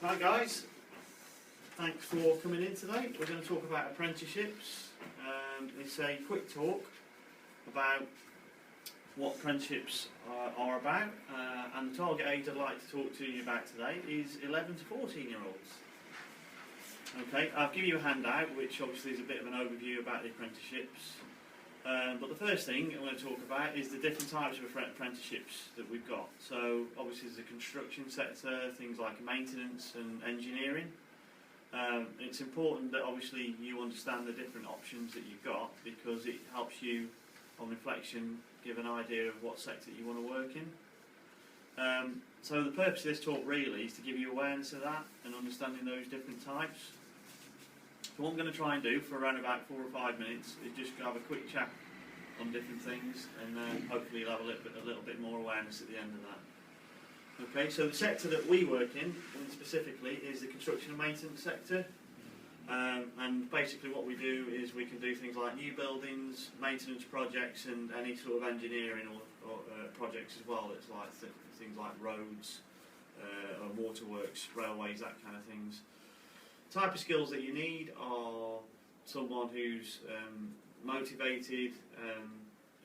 Hi guys, thanks for coming in today. We're going to talk about apprenticeships. It's a quick talk about what apprenticeships are about, and the target age I'd like to talk to you about today is 11 to 14 year olds. Okay, I'll give you a handout which obviously is a bit of an overview about the apprenticeships. But the first thing I'm going to talk about is the different types of apprenticeships that we've got. So obviously there's the construction sector, things like maintenance and engineering. It's important that obviously you understand the different options that you've got, because it helps you, on reflection, give an idea of what sector you want to work in. So the purpose of this talk really is to give you awareness of that and understanding those different types. So what I'm going to try and do for around about 4 or 5 minutes is just have a quick chat on different things, and hopefully you'll have a little bit more awareness at the end of that. Okay, so the sector that we work in specifically is the construction and maintenance sector. And basically what we do is we can do things like new buildings, maintenance projects, and any sort of engineering or projects as well. It's like things like roads, waterworks, railways, that kind of things. The type of skills that you need are someone who's motivated,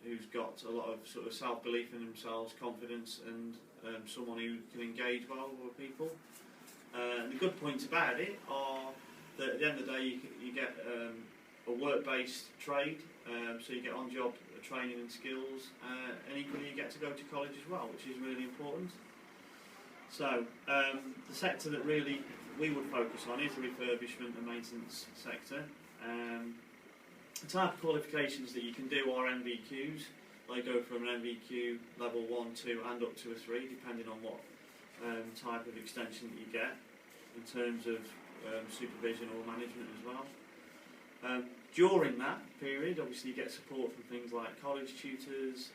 who's got a lot of sort of self-belief in themselves, confidence, and someone who can engage well with people. And the good points about it are that at the end of the day you get a work-based trade, so you get on-job training and skills, and equally you get to go to college as well, which is really important. So the sector that really we would focus on is the refurbishment and maintenance sector. The type of qualifications that you can do are NVQs. They go from an NVQ level 1, 2 and up to a 3, depending on what type of extension that you get in terms of supervision or management as well. During that period, obviously you get support from things like college tutors,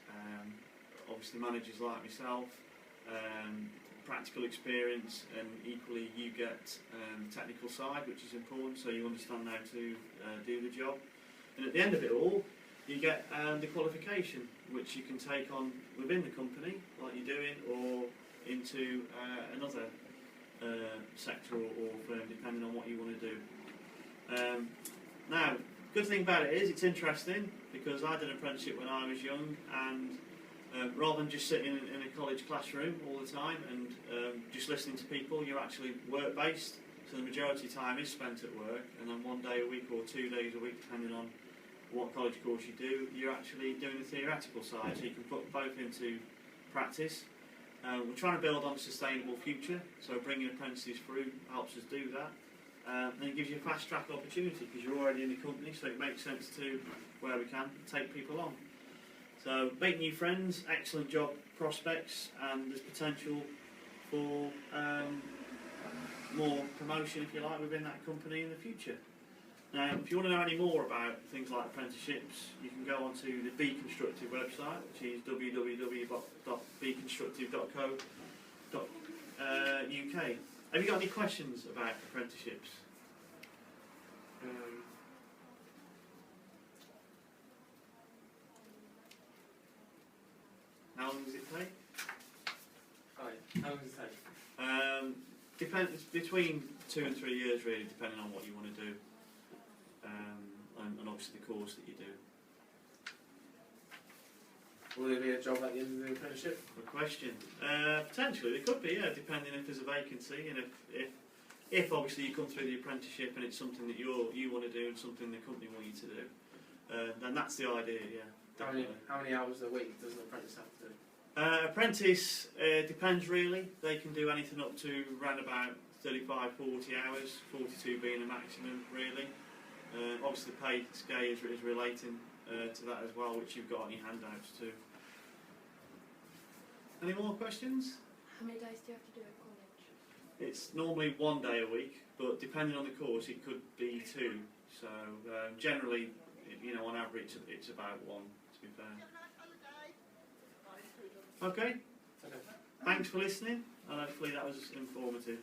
obviously managers like myself, practical experience, and equally you get the technical side, which is important, so you understand how to do the job. And at the end of it all, you get the qualification, which you can take on within the company, like you're doing, or into another sector or firm, depending on what you want to do. Now, good thing about it is it's interesting, because I did an apprenticeship when I was young, and rather than just sitting in a college classroom all the time and just listening to people, you're actually work-based, so the majority of time is spent at work, and then 1 day a week or 2 days a week, depending on what college course you do, you're actually doing the theoretical side, so you can put both into practice. We're trying to build on a sustainable future, so bringing apprentices through helps us do that. And it gives you a fast track opportunity, because you're already in the company, so it makes sense to, where we can, take people on. So make new friends, excellent job prospects, and there's potential for more promotion, if you like, within that company in the future. Now, if you want to know any more about things like apprenticeships, you can go onto the Be Constructive website, which is www.beconstructive.co.uk. Have you got any questions about apprenticeships? How long does it take? How long does it take? Depends, between 2 and 3 years really, depending on what you want to do, and obviously the course that you do. Will there be a job at the end of the apprenticeship? Good question. Potentially there could be, yeah, depending if there's a vacancy, and if obviously you come through the apprenticeship and it's something that you want to do and something the company want you to do, then that's the idea, yeah. How many hours a week does an apprentice have to do? Apprentice depends really. They can do anything up to around about 35, 40 hours, 42 being a maximum really. Obviously the pay scale is relating to that as well, which you've got on your handouts too. Any more questions? How many days do you have to do at college? It's normally 1 day a week, but depending on the course it could be 2. So generally, you know, on average it's about 1, to be fair. Okay, thanks for listening, and hopefully that was informative.